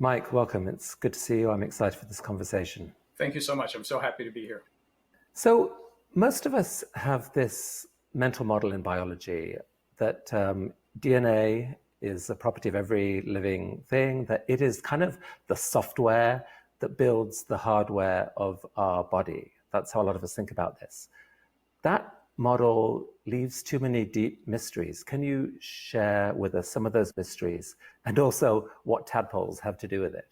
Mike, welcome. It's good to see you. I'm excited for this conversation. Thank you so much. I'm so happy to be here. So, most of us have this mental model in biology that DNA is a property of every living thing, that it is kind of the software that builds the hardware of our body. That's how a lot of us think about this. That model leaves too many deep mysteries. Can you share with us some of those mysteries and also what tadpoles have to do with it?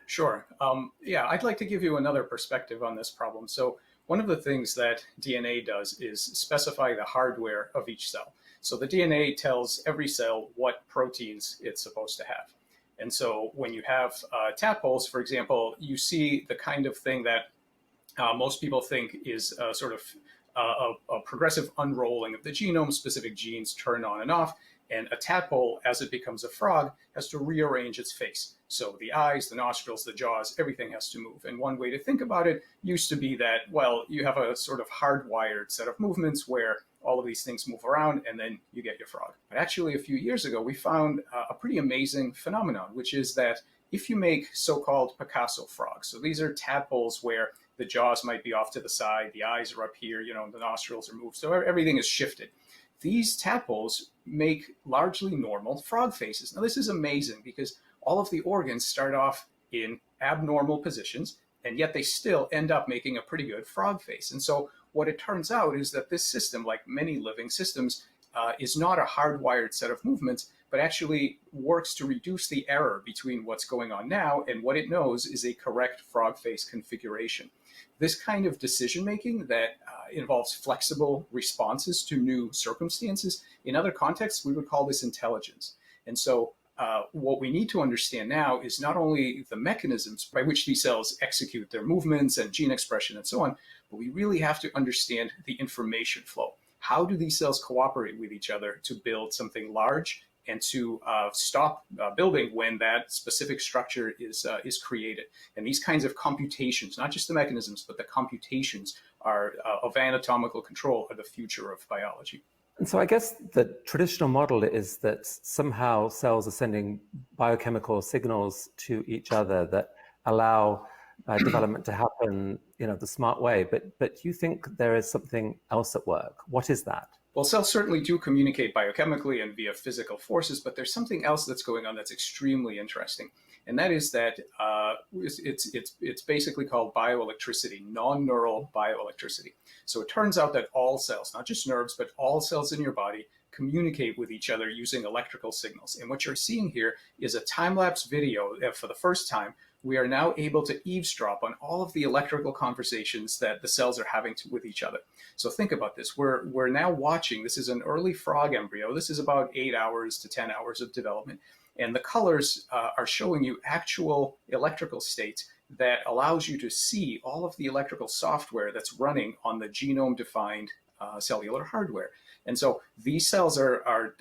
Sure. Yeah, I'd like to give you another perspective on this problem. So, one of the things that DNA does is specify the hardware of each cell. So, the DNA tells every cell what proteins it's supposed to have. And so, when you have tadpoles, for example, you see the kind of thing that most people think is sort of a progressive unrolling of the genome. Specific genes turn on and off. And a tadpole, as it becomes a frog, has to rearrange its face. So the eyes, the nostrils, the jaws, everything has to move. And one way to think about it used to be that, well, you have a sort of hardwired set of movements where all of these things move around and then you get your frog. But actually, a few years ago, we found a pretty amazing phenomenon, which is that if you make so-called Picasso frogs, so these are tadpoles where the jaws might be off to the side, the eyes are up here, the nostrils are moved, so everything is shifted. These tadpoles make largely normal frog faces. Now, this is amazing because all of the organs start off in abnormal positions, and yet they still end up making a pretty good frog face. And so what it turns out is that this system, like many living systems, is not a hardwired set of movements, but actually works to reduce the error between what's going on now and what it knows is a correct frog face configuration. This kind of decision making that involves flexible responses to new circumstances, in other contexts, we would call this intelligence. And so what we need to understand now is not only the mechanisms by which these cells execute their movements and gene expression and so on, but we really have to understand the information flow. How do these cells cooperate with each other to build something large and to stop building when that specific structure is created? And these kinds of computations, not just the mechanisms, but the computations are of anatomical control are the future of biology. And so I guess the traditional model is that somehow cells are sending biochemical signals to each other that allow development to happen, the smart way. But you think there is something else at work. What is that? Well, cells certainly do communicate biochemically and via physical forces, but there's something else that's going on that's extremely interesting. And that is that it's basically called bioelectricity, non-neural bioelectricity. So it turns out that all cells, not just nerves, but all cells in your body communicate with each other using electrical signals. And what you're seeing here is a time-lapse video for the first time. We are now able to eavesdrop on all of the electrical conversations that the cells are having with each other. So think about this. We're now watching. This is an early frog embryo. This is about 8 hours to 10 hours of development. And the colors are showing you actual electrical states that allows you to see all of the electrical software that's running on the genome-defined cellular hardware. And so these cells are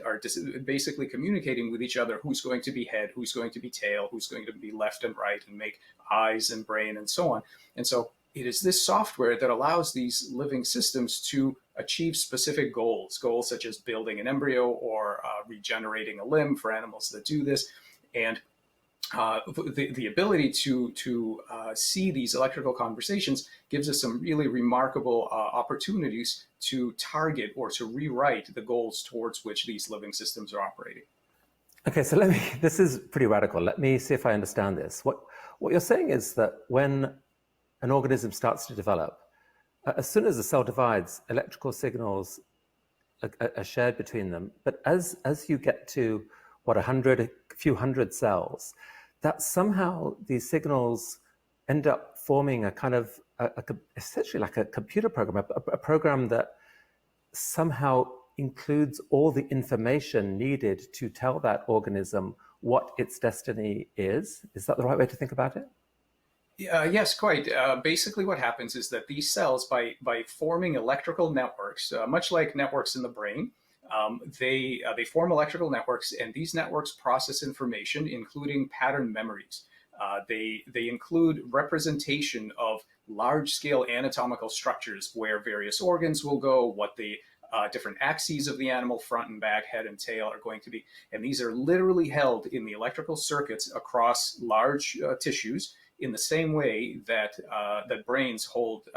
basically communicating with each other who's going to be head, who's going to be tail, who's going to be left and right, and make eyes and brain and so on. And so it is this software that allows these living systems to achieve specific goals such as building an embryo or regenerating a limb for animals that do this. And the ability to see these electrical conversations gives us some really remarkable opportunities to target or to rewrite the goals towards which these living systems are operating. Okay, so this is pretty radical. Let me see if I understand this. What you're saying is that when an organism starts to develop, as soon as the cell divides, electrical signals are shared between them. But as you get to, a few hundred cells, that somehow these signals end up forming a kind of, essentially like a computer program, a program that somehow includes all the information needed to tell that organism what its destiny is. Is that the right way to think about it? Yes, quite. Basically, what happens is that these cells, by forming electrical networks, much like networks in the brain, they form electrical networks, and these networks process information, including pattern memories. They include representation of large-scale anatomical structures where various organs will go, what the different axes of the animal, front and back, head and tail are going to be, and these are literally held in the electrical circuits across large tissues in the same way that that brains hold,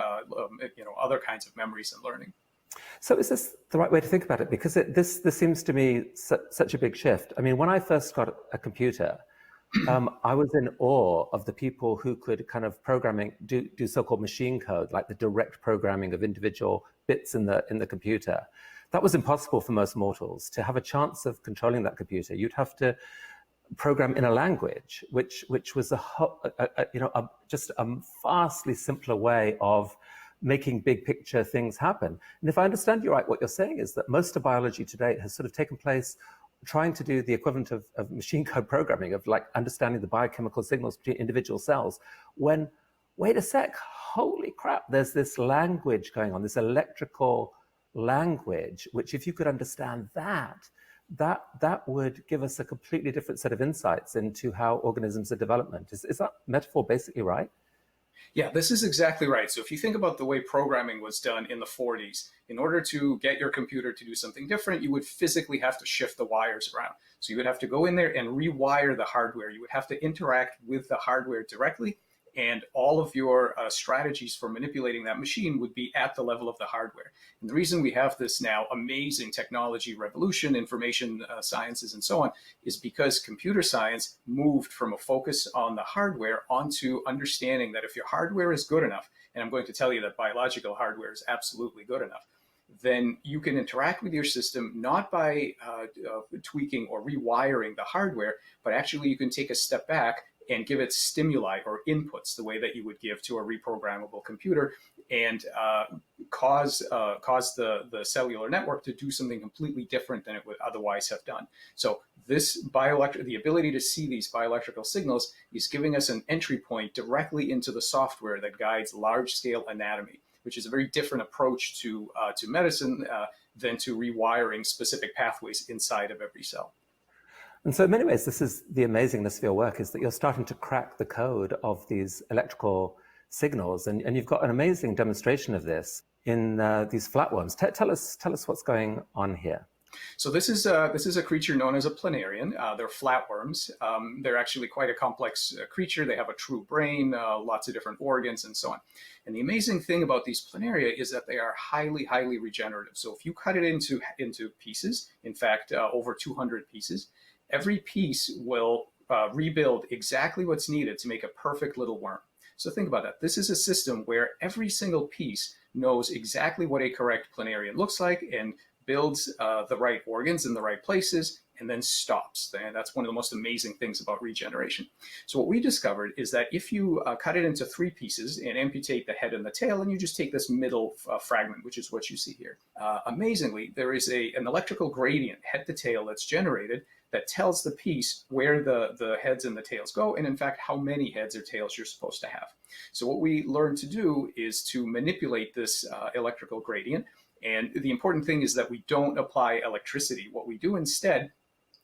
other kinds of memories and learning. So is this the right way to think about it? Because this seems to me such a big shift. I mean, when I first got a computer, I was in awe of the people who could kind of do so-called machine code, like the direct programming of individual bits in the computer. That was impossible for most mortals. To have a chance of controlling that computer, you'd have to program in a language, which was just a vastly simpler way of making big picture things happen. And if I understand you right, what you're saying is that most of biology today has sort of taken place trying to do the equivalent of machine code programming, of like understanding the biochemical signals between individual cells, when, wait a sec, holy crap, there's this language going on, this electrical language, which if you could understand that would give us a completely different set of insights into how organisms are development. Is that metaphor basically right? Yeah, this is exactly right. So if you think about the way programming was done in the 40s, in order to get your computer to do something different, you would physically have to shift the wires around. So you would have to go in there and rewire the hardware. You would have to interact with the hardware directly, and all of your strategies for manipulating that machine would be at the level of the hardware. And the reason we have this now amazing technology revolution, information sciences and so on, is because computer science moved from a focus on the hardware onto understanding that if your hardware is good enough, and I'm going to tell you that biological hardware is absolutely good enough, then you can interact with your system not by tweaking or rewiring the hardware, but actually you can take a step back and give it stimuli or inputs the way that you would give to a reprogrammable computer, and cause the cellular network to do something completely different than it would otherwise have done. So the ability to see these bioelectrical signals is giving us an entry point directly into the software that guides large-scale anatomy, which is a very different approach to medicine than to rewiring specific pathways inside of every cell. And so in many ways, this is the amazingness of your work, is that you're starting to crack the code of these electrical signals. And you've got an amazing demonstration of this in these flatworms. Tell us what's going on here. So this is a creature known as a planarian. They're flatworms. They're actually quite a complex creature. They have a true brain, lots of different organs, and so on. And the amazing thing about these planaria is that they are highly, highly regenerative. So if you cut it into pieces, in fact, over 200 pieces, every piece will rebuild exactly what's needed to make a perfect little worm. So think about that. This is a system where every single piece knows exactly what a correct planarian looks like and builds the right organs in the right places, and then stops. And that's one of the most amazing things about regeneration. So what we discovered is that if you cut it into 3 pieces and amputate the head and the tail, and you just take this middle fragment, which is what you see here, amazingly, there is an electrical gradient, head to tail, that's generated that tells the piece where the heads and the tails go, and in fact, how many heads or tails you're supposed to have. So what we learned to do is to manipulate this electrical gradient. And the important thing is that we don't apply electricity. What we do instead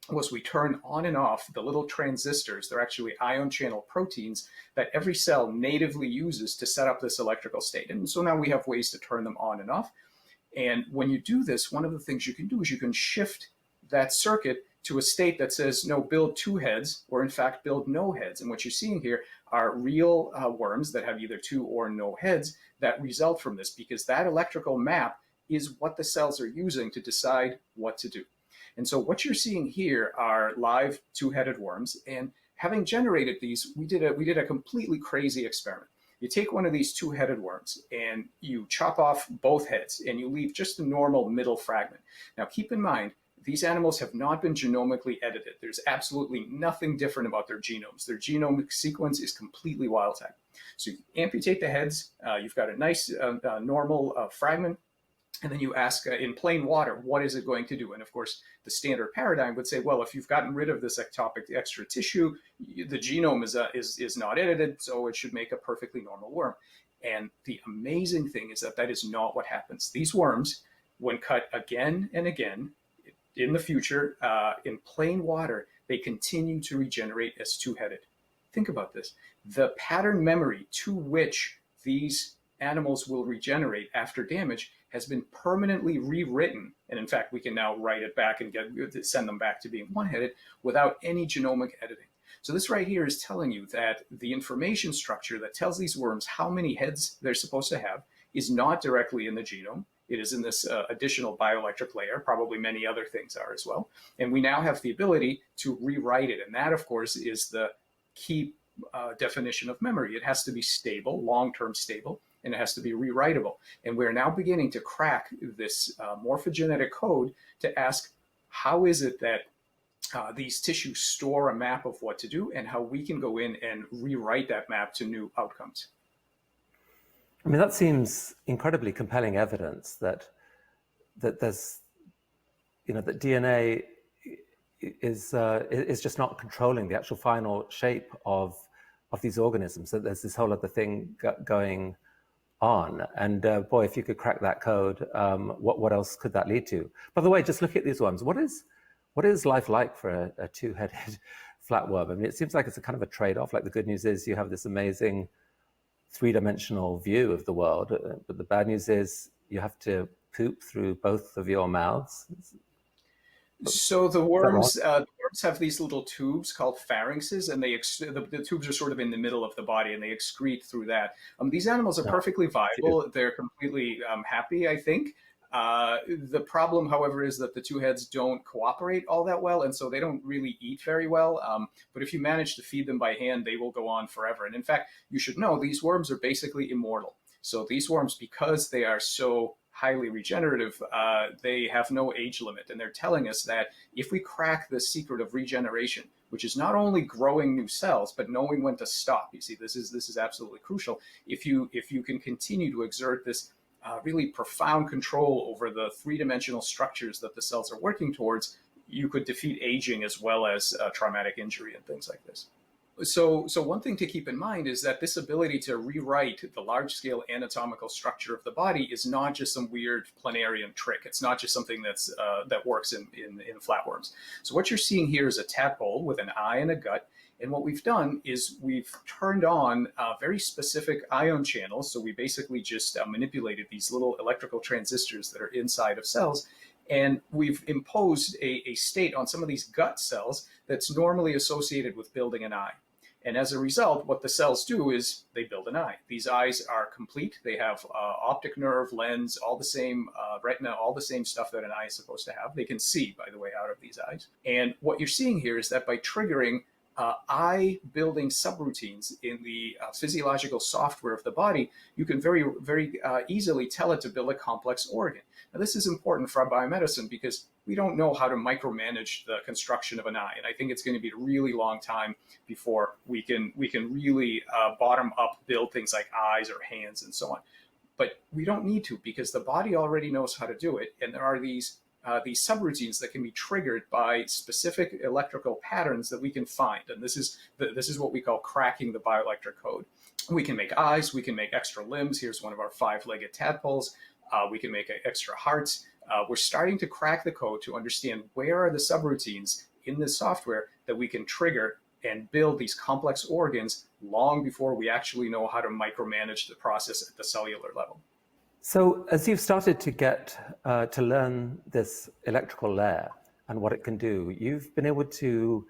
was we turn on and off the little transistors. They're actually ion channel proteins that every cell natively uses to set up this electrical state. And so now we have ways to turn them on and off. And when you do this, one of the things you can do is you can shift that circuit to a state that says, no, build 2 heads, or in fact, build no heads. And what you're seeing here are real worms that have either 2 or no heads that result from this, because that electrical map is what the cells are using to decide what to do. And so what you're seeing here are live 2-headed worms. And having generated these, we did a completely crazy experiment. You take one of these 2-headed worms and you chop off both heads and you leave just the normal middle fragment. Now keep in mind, these animals have not been genomically edited. There's absolutely nothing different about their genomes. Their genomic sequence is completely wild type. So you amputate the heads, you've got a nice normal fragment, and then you ask in plain water, what is it going to do? And of course, the standard paradigm would say, well, if you've gotten rid of this ectopic extra tissue, the genome is not edited, so it should make a perfectly normal worm. And the amazing thing is that is not what happens. These worms, when cut again and again, in the future, in plain water, they continue to regenerate as 2-headed. Think about this. The pattern memory to which these animals will regenerate after damage has been permanently rewritten. And in fact, we can now write it back and send them back to being one-headed without any genomic editing. So this right here is telling you that the information structure that tells these worms how many heads they're supposed to have is not directly in the genome. It is in this additional bioelectric layer. Probably many other things are as well. And we now have the ability to rewrite it. And that, of course, is the key definition of memory. It has to be stable, long-term stable, and it has to be rewritable. And we're now beginning to crack this morphogenetic code to ask, how is it that these tissues store a map of what to do, and how we can go in and rewrite that map to new outcomes. I mean, that seems incredibly compelling evidence that there's, that DNA is just not controlling the actual final shape of these organisms. That there's this whole other thing going on. And boy, if you could crack that code, what else could that lead to? By the way, just look at these ones. What is life like for a two-headed flatworm? I mean, it seems like it's a kind of a trade-off. Like, the good news is you have this amazing three-dimensional view of the world, but the bad news is you have to poop through both of your mouths. So the worms have these little tubes called pharynxes, and the tubes are sort of in the middle of the body, and they excrete through that. These animals are perfectly viable. They're completely happy, I think. The problem, however, is that the two heads don't cooperate all that well, and so they don't really eat very well. But if you manage to feed them by hand, they will go on forever. And in fact, you should know these worms are basically immortal. So these worms, because they are so highly regenerative, they have no age limit. And they're telling us that if we crack the secret of regeneration, which is not only growing new cells, but knowing when to stop. You see, this is absolutely crucial. If you can continue to exert this really profound control over the three-dimensional structures that the cells are working towards, you could defeat aging as well as traumatic injury and things like this. So one thing to keep in mind is that this ability to rewrite the large-scale anatomical structure of the body is not just some weird planarian trick. It's not just something that works in flatworms. So what you're seeing here is a tadpole with an eye and a gut. And what we've done is we've turned on very specific ion channels. So we basically just manipulated these little electrical transistors that are inside of cells. And we've imposed a state on some of these gut cells that's normally associated with building an eye. And as a result, what the cells do is they build an eye. These eyes are complete. They have optic nerve, lens, all the same retina, all the same stuff that an eye is supposed to have. They can see, by the way, out of these eyes. And what you're seeing here is that by triggering eye-building subroutines in the physiological software of the body, you can very, very easily tell it to build a complex organ. Now, this is important for biomedicine because we don't know how to micromanage the construction of an eye, and I think it's going to be a really long time before we can really bottom-up build things like eyes or hands and so on. But we don't need to, because the body already knows how to do it, and there are these subroutines that can be triggered by specific electrical patterns that we can find. And this is what we call cracking the bioelectric code. We can make eyes, we can make extra limbs. Here's one of our 5-legged tadpoles. We can make extra hearts. We're starting to crack the code to understand where are the subroutines in this software that we can trigger and build these complex organs long before we actually know how to micromanage the process at the cellular level. So as you've started to get to learn this electrical layer and what it can do, you've been able to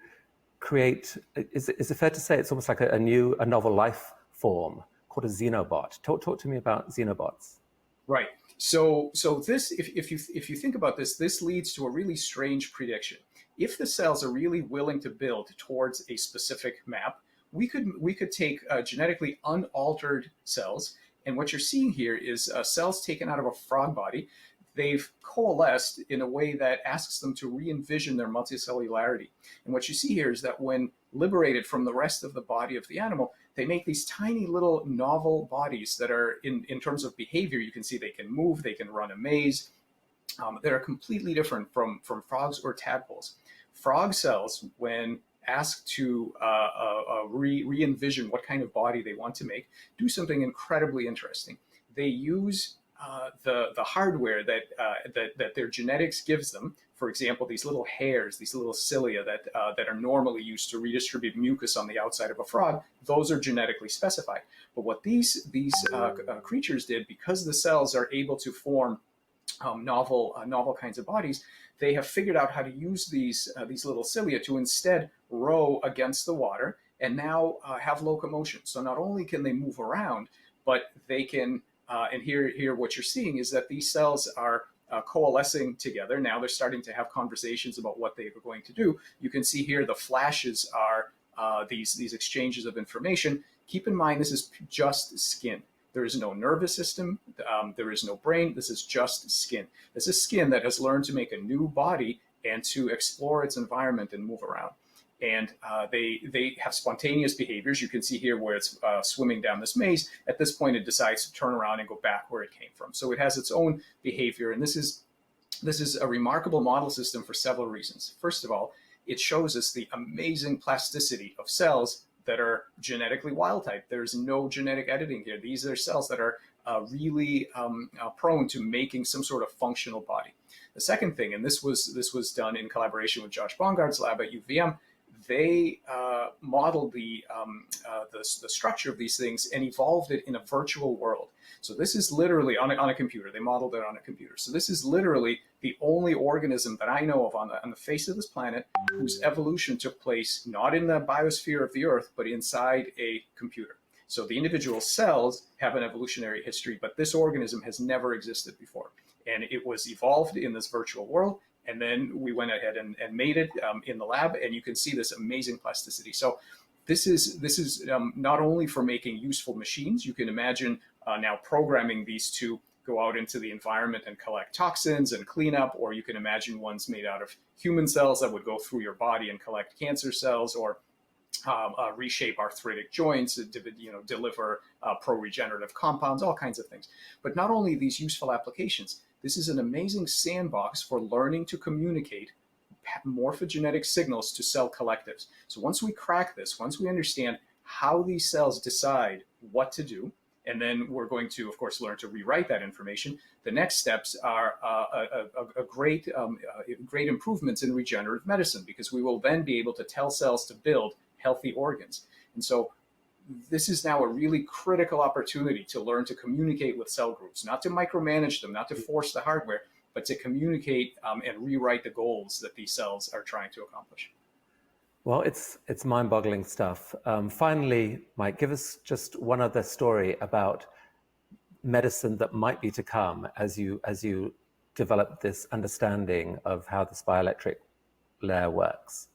create, is it fair to say it's almost like a novel life form called a xenobot? Talk to me about xenobots. Right. So this, if you think about this, this leads to a really strange prediction. If the cells are really willing to build towards a specific map, we could take genetically unaltered cells. And what you're seeing here is cells taken out of a frog body. They've coalesced in a way that asks them to re-envision their multicellularity. And what you see here is that when liberated from the rest of the body of the animal, they make these tiny little novel bodies that are, in terms of behavior, you can see they can move, they can run a maze. That are completely different from frogs or tadpoles. Frog cells, when asked to re-envision what kind of body they want to make, do something incredibly interesting. They use the hardware that their genetics gives them. For example, these little hairs, these little cilia that are normally used to redistribute mucus on the outside of a frog, those are genetically specified. But what these creatures did, because the cells are able to form novel kinds of bodies, they have figured out how to use these little cilia to instead row against the water and now have locomotion. So not only can they move around, but they can. And here, what you're seeing is that these cells are coalescing together. Now they're starting to have conversations about what they are going to do. You can see here the flashes are these exchanges of information. Keep in mind, this is just skin. There is no nervous system. There is no brain. This is just skin. This is skin that has learned to make a new body and to explore its environment and move around. And they have spontaneous behaviors. You can see here where it's swimming down this maze. At this point, it decides to turn around and go back where it came from. So it has its own behavior. And this is a remarkable model system for several reasons. First of all, it shows us the amazing plasticity of cells that are genetically wild type. There's no genetic editing here. These are cells that are really prone to making some sort of functional body. The second thing, and this was done in collaboration with Josh Bongard's lab at UVM, they modeled the structure of these things and evolved it in a virtual world. So this is literally on a computer. They modeled it on a computer. So this is literally the only organism that I know of on the face of this planet whose evolution took place not in the biosphere of the Earth, but inside a computer. So the individual cells have an evolutionary history, but this organism has never existed before. And it was evolved in this virtual world. And then we went ahead and made it in the lab, and you can see this amazing plasticity. So this is not only for making useful machines. You can imagine now programming these to go out into the environment and collect toxins and clean up, or you can imagine ones made out of human cells that would go through your body and collect cancer cells, or reshape arthritic joints, deliver pro-regenerative compounds, all kinds of things. But not only these useful applications, this is an amazing sandbox for learning to communicate morphogenetic signals to cell collectives. So once we crack this, once we understand how these cells decide what to do, and then we're going to, of course, learn to rewrite that information, the next steps are great improvements in regenerative medicine, because we will then be able to tell cells to build healthy organs. And so this is now a really critical opportunity to learn to communicate with cell groups, not to micromanage them, not to force the hardware, but to communicate and rewrite the goals that these cells are trying to accomplish. Well, it's mind-boggling stuff. Finally, Mike, give us just one other story about medicine that might be to come as you develop this understanding of how this bioelectric layer works.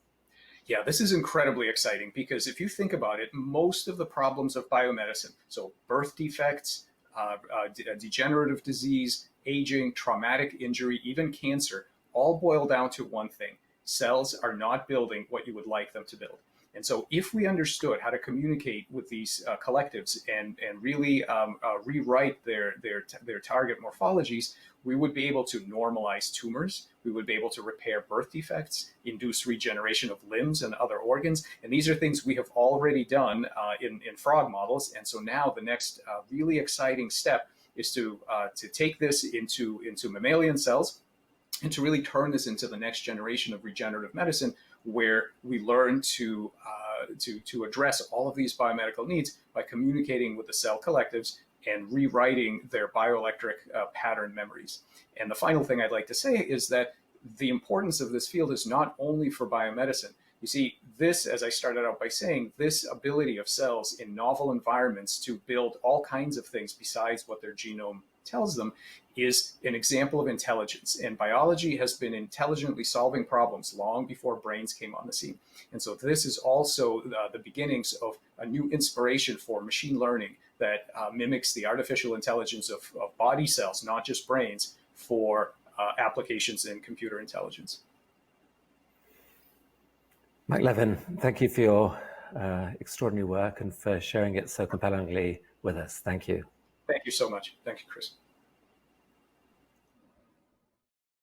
Yeah, this is incredibly exciting, because if you think about it, most of the problems of biomedicine, so birth defects, degenerative disease, aging, traumatic injury, even cancer, all boil down to one thing. Cells are not building what you would like them to build. And so if we understood how to communicate with these collectives and really rewrite their target morphologies, we would be able to normalize tumors. We would be able to repair birth defects, induce regeneration of limbs and other organs. And these are things we have already done in frog models. And so now the next really exciting step is to take this into mammalian cells and to really turn this into the next generation of regenerative medicine, where we learn to address all of these biomedical needs by communicating with the cell collectives and rewriting their bioelectric pattern memories. And the final thing I'd like to say is that the importance of this field is not only for biomedicine. You see, this, as I started out by saying, this ability of cells in novel environments to build all kinds of things besides what their genome tells them is an example of intelligence. And biology has been intelligently solving problems long before brains came on the scene. And so this is also the beginnings of a new inspiration for machine learning that mimics the artificial intelligence of body cells, not just brains, for applications in computer intelligence. Mike Levin, thank you for your extraordinary work and for sharing it so compellingly with us. Thank you. Thank you so much. Thank you, Chris.